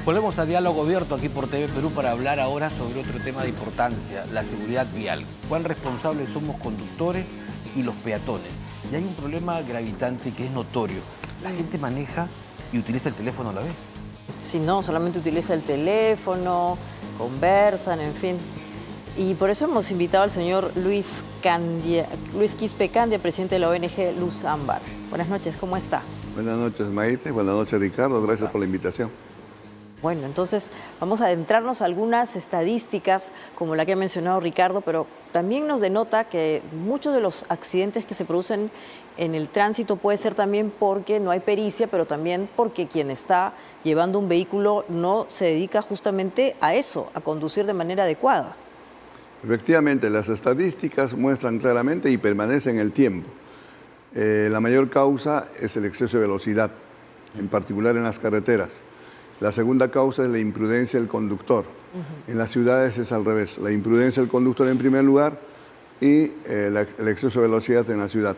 Volvemos a Diálogo Abierto aquí por TV Perú para hablar ahora sobre otro tema de importancia, la seguridad vial. ¿Cuán responsables somos conductores y los peatones? Y hay un problema gravitante que es notorio. La gente maneja y utiliza el teléfono a la vez. Si no, solamente utiliza el teléfono, conversan, en fin. Y por eso hemos invitado al señor Luis Quispe Candia, presidente de la ONG Luz Ámbar. Buenas noches, ¿cómo está? Buenas noches, Maite. Buenas noches, Ricardo. Gracias por la invitación. Bueno, entonces vamos a adentrarnos a algunas estadísticas, como la que ha mencionado Ricardo, pero también nos denota que muchos de los accidentes que se producen en el tránsito puede ser también porque no hay pericia, pero también porque quien está llevando un vehículo no se dedica justamente a eso, a conducir de manera adecuada. Efectivamente, las estadísticas muestran claramente y permanecen en el tiempo. La mayor causa es el exceso de velocidad, en particular en las carreteras. La segunda causa es la imprudencia del conductor. En las ciudades es al revés. La imprudencia del conductor en primer lugar y el exceso de velocidad en la ciudad.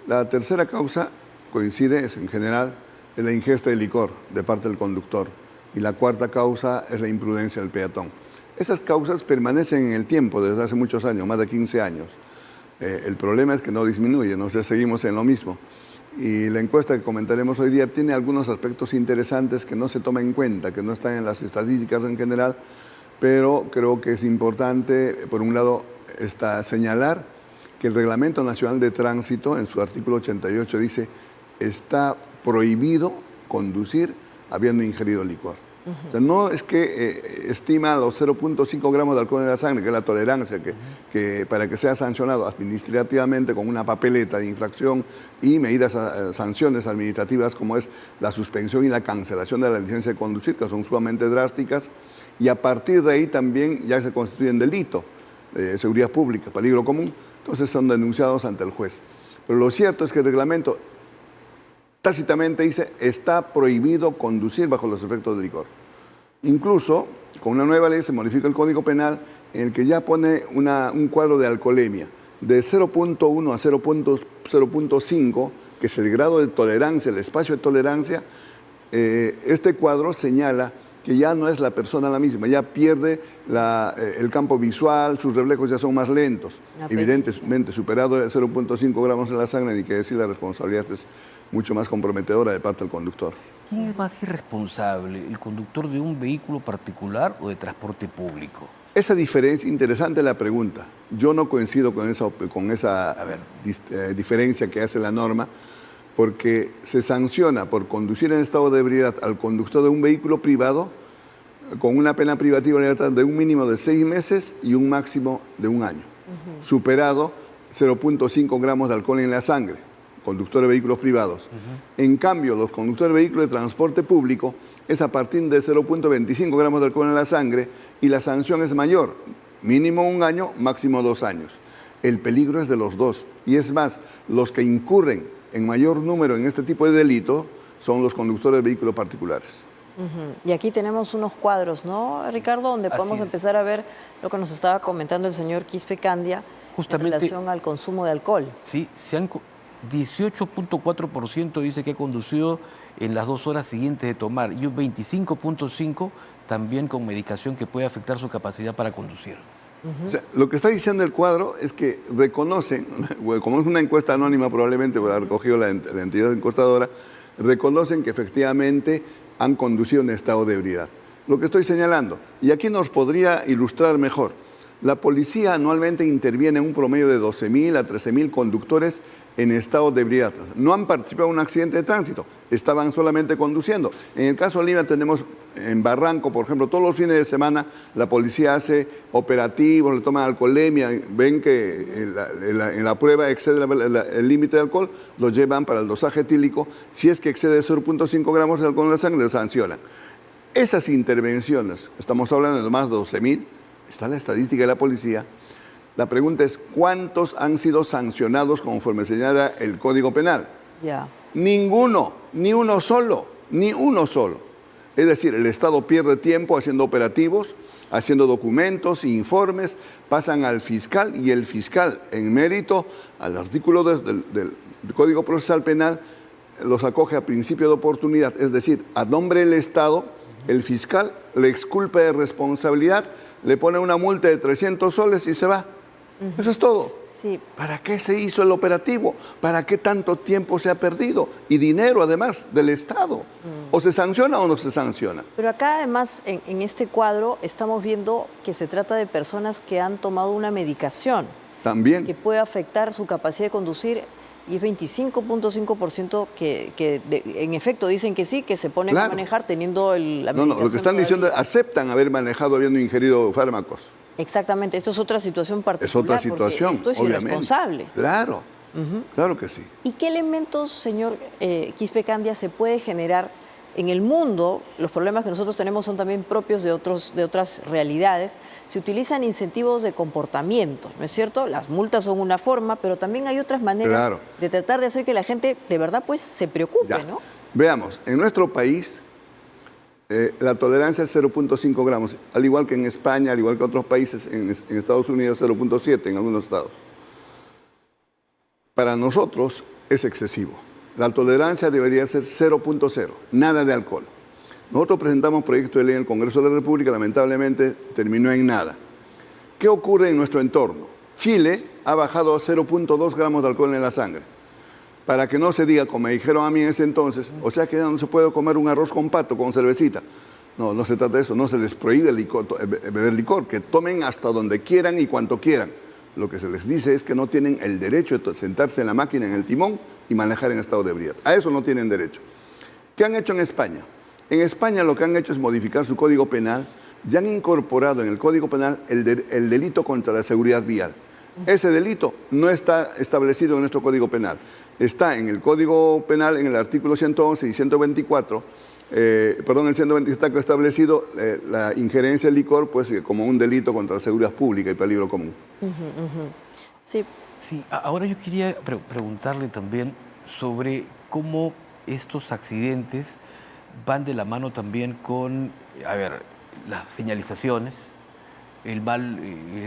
La tercera causa coincide, es en general, es la ingesta de licor de parte del conductor. Y la cuarta causa es la imprudencia del peatón. Esas causas permanecen en el tiempo desde hace muchos años, más de 15 años. El problema es que no disminuye, no sé, seguimos en lo mismo. Y la encuesta que comentaremos hoy día tiene algunos aspectos interesantes que no se toman en cuenta, que no están en las estadísticas en general, pero creo que es importante, por un lado, señalar que el Reglamento Nacional de Tránsito, en su artículo 88, dice: está prohibido conducir habiendo ingerido licor. O sea, no es que estima los 0.5 gramos de alcohol en la sangre, que es la tolerancia que para que sea sancionado administrativamente con una papeleta de infracción y medidas, sanciones administrativas como es la suspensión y la cancelación de la licencia de conducir, que son sumamente drásticas, y a partir de ahí también ya se constituyen delito de seguridad pública, peligro común, entonces son denunciados ante el juez. Pero lo cierto es que el reglamento tácitamente dice: está prohibido conducir bajo los efectos del licor. Incluso, con una nueva ley se modifica el Código Penal en el que ya pone un cuadro de alcoholemia de 0.1 a 0.5, que es el grado de tolerancia, el espacio de tolerancia. Este cuadro señala que ya no es la persona la misma, ya pierde el campo visual, sus reflejos ya son más lentos. Evidentemente, superado el 0.5 gramos en la sangre, ni que decir, la responsabilidad es mucho más comprometedora de parte del conductor. ¿Quién es más irresponsable, el conductor de un vehículo particular o de transporte público? Esa diferencia, interesante la pregunta. Yo no coincido con esa diferencia que hace la norma, porque se sanciona por conducir en estado de ebriedad al conductor de un vehículo privado con una pena privativa de libertad de un mínimo de 6 meses y un máximo de 1 año. Superado 0.5 gramos de alcohol en la sangre, conductores de vehículos privados. En cambio, los conductores de vehículos de transporte público es a partir de 0.25 gramos de alcohol en la sangre y la sanción es mayor, mínimo 1 año, máximo 2 años. El peligro es de los dos. Y es más, los que incurren en mayor número en este tipo de delito son los conductores de vehículos particulares. Y aquí tenemos unos cuadros, ¿no, Ricardo? Donde podemos empezar a ver lo que nos estaba comentando el señor Quispe Candia en relación al consumo de alcohol. Sí, 18.4% dice que ha conducido en las 2 horas siguientes de tomar y un 25.5% también con medicación que puede afectar su capacidad para conducir. O sea, lo que está diciendo el cuadro es que reconocen, como es una encuesta anónima probablemente, porque la ha recogido la entidad encuestadora, reconocen que efectivamente han conducido en estado de ebriedad. Lo que estoy señalando, y aquí nos podría ilustrar mejor, la policía anualmente interviene en un promedio de 12.000 a 13.000 conductores en estado de ebriedad. No han participado en un accidente de tránsito, estaban solamente conduciendo. En el caso de Lima tenemos en Barranco, por ejemplo, todos los fines de semana la policía hace operativos, le toman alcoholemia, ven que en la prueba excede el límite de alcohol, lo llevan para el dosaje etílico. Si es que excede 0.5 gramos de alcohol en la sangre, lo sancionan. Esas intervenciones, estamos hablando de más de 12.000, está la estadística de la policía. La pregunta es: ¿cuántos han sido sancionados conforme señala el Código Penal? Ninguno, ni uno solo, ni uno solo. Es decir, el Estado pierde tiempo haciendo operativos, haciendo documentos, informes, pasan al fiscal y el fiscal, en mérito al artículo del Código Procesal Penal, los acoge a principio de oportunidad, es decir, a nombre del Estado El fiscal le exculpa de responsabilidad, le pone una multa de 300 soles y se va. Eso es todo. Sí. ¿Para qué se hizo el operativo? ¿Para qué tanto tiempo se ha perdido? Y dinero, además, del Estado. ¿O se sanciona o no se sanciona? Pero acá, además, en este cuadro, estamos viendo que se trata de personas que han tomado una medicación También. que puede afectar su capacidad de conducir, y es 25.5% que en efecto dicen que sí, que se ponen a manejar teniendo la medicación. No, lo que están diciendo es aceptan haber manejado habiendo ingerido fármacos. Exactamente, esto es otra situación particular. Es otra situación, esto es obviamente. irresponsable. Claro, claro que sí. ¿Y qué elementos, señor Quispe Candia, se puede generar en el mundo? Los problemas que nosotros tenemos son también propios de otras realidades. Se utilizan incentivos de comportamiento, ¿no es cierto? Las multas son una forma, pero también hay otras maneras de tratar de hacer que la gente de verdad pues se preocupe, ¿no? Veamos, en nuestro país la tolerancia es 0.5 gramos, al igual que en España, al igual que otros países, en Estados Unidos 0.7 en algunos estados. Para nosotros es excesivo. La tolerancia debería ser 0.0, nada de alcohol. Nosotros presentamos proyecto de ley en el Congreso de la República, lamentablemente terminó en nada. ¿Qué ocurre en nuestro entorno? Chile ha bajado a 0.2 gramos de alcohol en la sangre. Para que no se diga, como me dijeron a mí en ese entonces, o sea que no se puede comer un arroz con pato, con cervecita. No, no se trata de eso, no se les prohíbe beber licor, que tomen hasta donde quieran y cuanto quieran. Lo que se les dice es que no tienen el derecho de sentarse en la máquina, en el timón, y manejar en estado de ebriedad. A eso no tienen derecho. ¿Qué han hecho en España? En España lo que han hecho es modificar su código penal, ya han incorporado en el código penal el delito contra la seguridad vial. Ese delito no está establecido en nuestro Código Penal. Está en el Código Penal, en el artículo 111 y 124, el 120 está establecido la injerencia de licor pues, como un delito contra la seguridad pública y peligro común. Sí. Sí, ahora yo quería preguntarle también sobre cómo estos accidentes van de la mano también con, las señalizaciones, el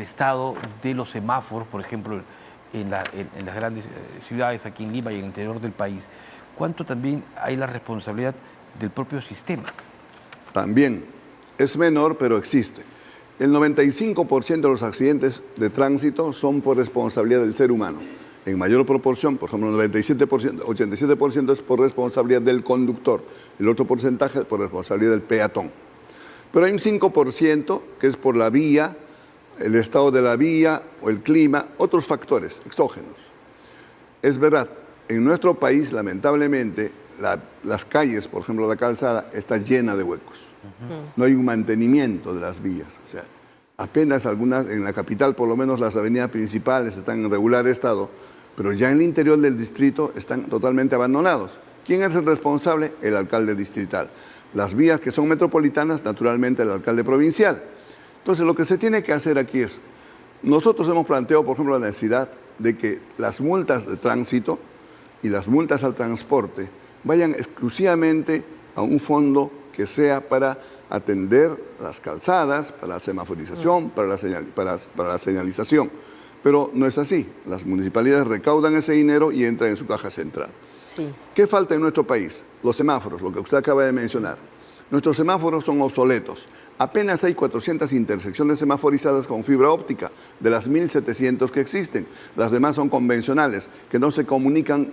estado de los semáforos, por ejemplo, en las grandes ciudades, aquí en Lima y en el interior del país. ¿Cuánto también hay la responsabilidad del propio sistema? También. Es menor, pero existe. El 95% de los accidentes de tránsito son por responsabilidad del ser humano. En mayor proporción, por ejemplo, el 87% es por responsabilidad del conductor. El otro porcentaje es por responsabilidad del peatón. Pero hay un 5% que es por la vía, el estado de la vía o el clima, otros factores exógenos. Es verdad, en nuestro país, lamentablemente, las calles, por ejemplo, la calzada, está llena de huecos. No hay un mantenimiento de las vías. O sea, apenas algunas, en la capital por lo menos las avenidas principales están en regular estado, pero ya en el interior del distrito están totalmente abandonados. ¿Quién es el responsable? El alcalde distrital. Las vías que son metropolitanas, naturalmente el alcalde provincial. Entonces, lo que se tiene que hacer aquí es, nosotros hemos planteado, por ejemplo, la necesidad de que las multas de tránsito y las multas al transporte vayan exclusivamente a un fondo que sea para atender las calzadas, para la semaforización, para la señalización. Pero no es así. Las municipalidades recaudan ese dinero y entra en su caja central. Sí. ¿Qué falta en nuestro país? Los semáforos, lo que usted acaba de mencionar. Nuestros semáforos son obsoletos. Apenas hay 400 intersecciones semaforizadas con fibra óptica, de las 1.700 que existen. Las demás son convencionales, que no se comunican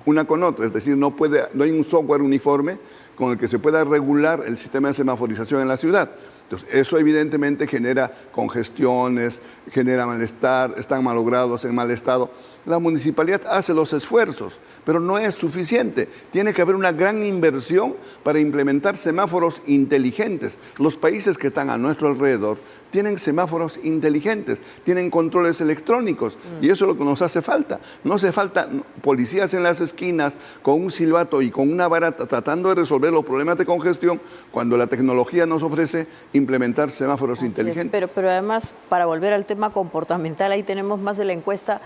una con otra, es decir, no hay un software uniforme con el que se pueda regular el sistema de semaforización en la ciudad. Entonces, eso evidentemente genera congestiones, genera malestar, están malogrados, en mal estado. La municipalidad hace los esfuerzos, pero no es suficiente. Tiene que haber una gran inversión para implementar semáforos inteligentes. Los países que están a nuestro alrededor tienen semáforos inteligentes, tienen controles electrónicos, y eso es lo que nos hace falta. No hace falta policías en las esquinas con un silbato y con una vara tratando de resolver los problemas de congestión cuando la tecnología nos ofrece implementar semáforos inteligentes. Pero además, para volver al tema comportamental, ahí tenemos más de la encuesta.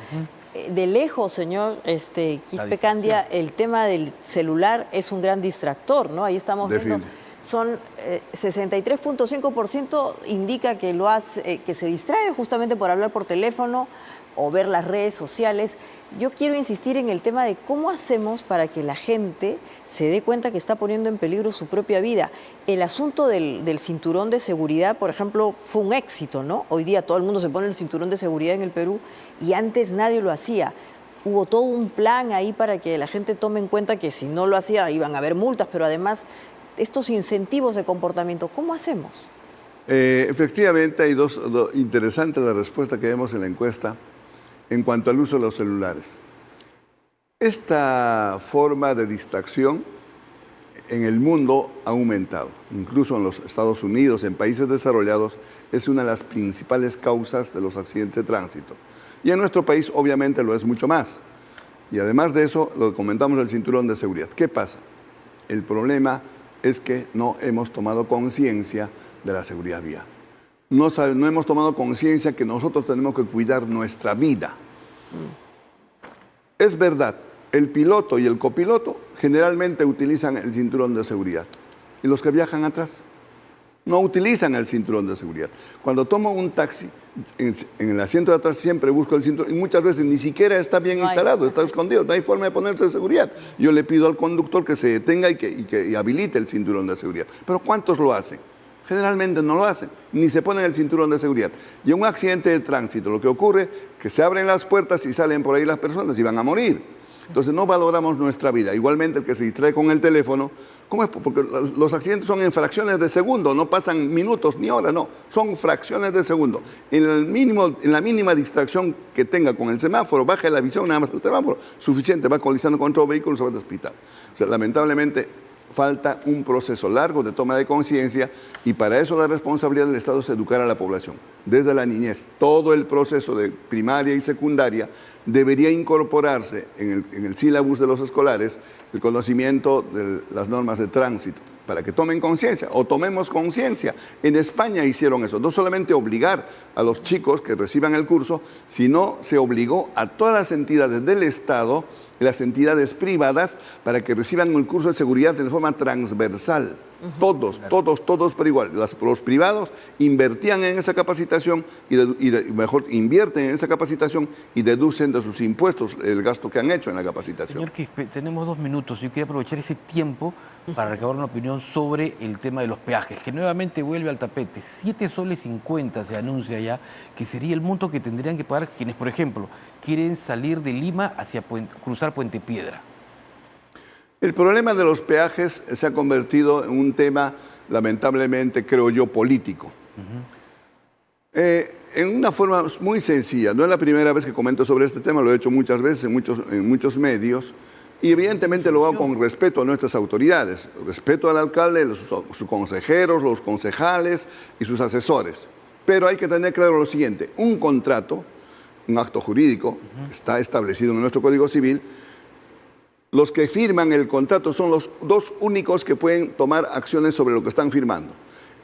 De lejos, señor Quispe Candia, el tema del celular es un gran distractor, ¿no? Ahí estamos viendo son 63.5% indica que lo hace, que se distrae justamente por hablar por teléfono o ver las redes sociales. Yo quiero insistir en el tema de cómo hacemos para que la gente se dé cuenta que está poniendo en peligro su propia vida. El asunto del cinturón de seguridad, por ejemplo, fue un éxito, ¿no? Hoy día todo el mundo se pone el cinturón de seguridad en el Perú y antes nadie lo hacía. Hubo todo un plan ahí para que la gente tome en cuenta que si no lo hacía iban a haber multas, pero además estos incentivos de comportamiento, ¿cómo hacemos? Efectivamente, hay interesantes la respuesta que vemos en la encuesta en cuanto al uso de los celulares. Esta forma de distracción en el mundo ha aumentado. Incluso en los Estados Unidos, en países desarrollados, es una de las principales causas de los accidentes de tránsito. Y en nuestro país, obviamente, lo es mucho más. Y además de eso, lo comentamos del cinturón de seguridad. ¿Qué pasa? El problema es que no hemos tomado conciencia de la seguridad vial. No hemos tomado conciencia que nosotros tenemos que cuidar nuestra vida. Es verdad, el piloto y el copiloto generalmente utilizan el cinturón de seguridad. Y los que viajan atrás no utilizan el cinturón de seguridad. Cuando tomo un taxi, en el asiento de atrás siempre busco el cinturón y muchas veces ni siquiera está bien instalado, está escondido, no hay forma de ponerse de seguridad. Yo le pido al conductor que se detenga y que habilite el cinturón de seguridad. Pero ¿cuántos lo hacen? Generalmente no lo hacen, ni se ponen el cinturón de seguridad. Y en un accidente de tránsito lo que ocurre es que se abren las puertas y salen por ahí las personas y van a morir. Entonces no valoramos nuestra vida. Igualmente el que se distrae con el teléfono, ¿cómo es? Porque los accidentes son en fracciones de segundo, no pasan minutos ni horas, no, son fracciones de segundo. En la mínima distracción que tenga con el semáforo, baja la visión nada más el semáforo, suficiente, va colizando contra otro vehículo y se va al hospital. O sea, lamentablemente falta un proceso largo de toma de conciencia y para eso la responsabilidad del Estado es educar a la población. Desde la niñez, todo el proceso de primaria y secundaria debería incorporarse en el sílabus de los escolares el conocimiento de las normas de tránsito, para que tomen conciencia o tomemos conciencia. En España hicieron eso, no solamente obligar a los chicos que reciban el curso, sino se obligó a todas las entidades del Estado y las entidades privadas para que reciban el curso de seguridad de forma transversal. Todos, pero igual. Los privados invertían en esa capacitación mejor invierten en esa capacitación y deducen de sus impuestos el gasto que han hecho en la capacitación. Señor Quispe, tenemos 2 minutos. Yo quería aprovechar ese tiempo para recabar una opinión sobre el tema de los peajes, que nuevamente vuelve al tapete. 7,50 soles se anuncia ya que sería el monto que tendrían que pagar quienes, por ejemplo, quieren salir de Lima hacia cruzar Puente Piedra. El problema de los peajes se ha convertido en un tema, lamentablemente, creo yo, político. En una forma muy sencilla, no es la primera vez que comento sobre este tema, lo he hecho muchas veces en muchos medios, y evidentemente lo hago con respeto a nuestras autoridades, respeto al alcalde, sus consejeros, los concejales y sus asesores. Pero hay que tener claro lo siguiente, un contrato, un acto jurídico, está establecido en nuestro Código Civil. Los que firman el contrato son los 2 únicos que pueden tomar acciones sobre lo que están firmando.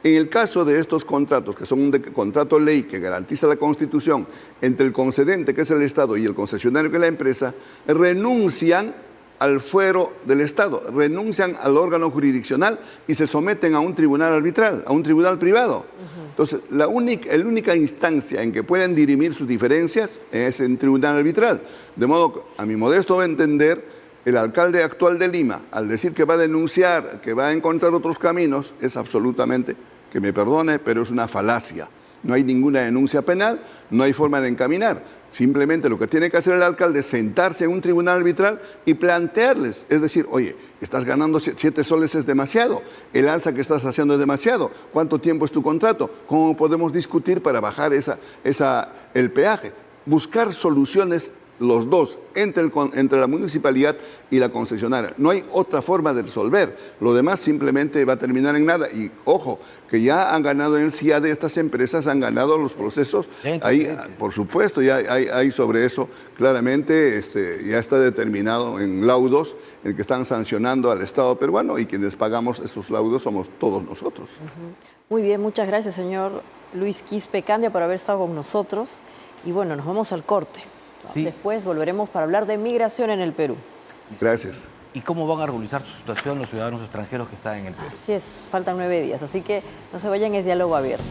En el caso de estos contratos, que son un contrato ley que garantiza la Constitución, entre el concedente, que es el Estado, y el concesionario, que es la empresa, renuncian al fuero del Estado, renuncian al órgano jurisdiccional y se someten a un tribunal arbitral, a un tribunal privado. Entonces, la única instancia en que pueden dirimir sus diferencias es en tribunal arbitral. De modo que, a mi modesto entender, el alcalde actual de Lima, al decir que va a denunciar, que va a encontrar otros caminos, es absolutamente, que me perdone, pero es una falacia. No hay ninguna denuncia penal, no hay forma de encaminar. Simplemente lo que tiene que hacer el alcalde es sentarse en un tribunal arbitral y plantearles, es decir, oye, estás ganando 7 soles es demasiado, el alza que estás haciendo es demasiado, ¿cuánto tiempo es tu contrato? ¿Cómo podemos discutir para bajar el peaje? Buscar soluciones los dos, entre la municipalidad y la concesionaria. No hay otra forma de resolver. Lo demás simplemente va a terminar en nada. Y ojo, que ya han ganado en el CIADE, estas empresas han ganado los procesos. Ahí, por supuesto, ya hay sobre eso claramente, ya está determinado en laudos en que están sancionando al Estado peruano y quienes pagamos esos laudos somos todos nosotros. Muy bien, muchas gracias, señor Luis Quispe Candia, por haber estado con nosotros. Y bueno, nos vamos al corte. Sí. Después volveremos para hablar de migración en el Perú. Gracias. ¿Y cómo van a regularizar su situación los ciudadanos extranjeros que están en el país? Así es, faltan 9 días, así que no se vayan, es diálogo abierto.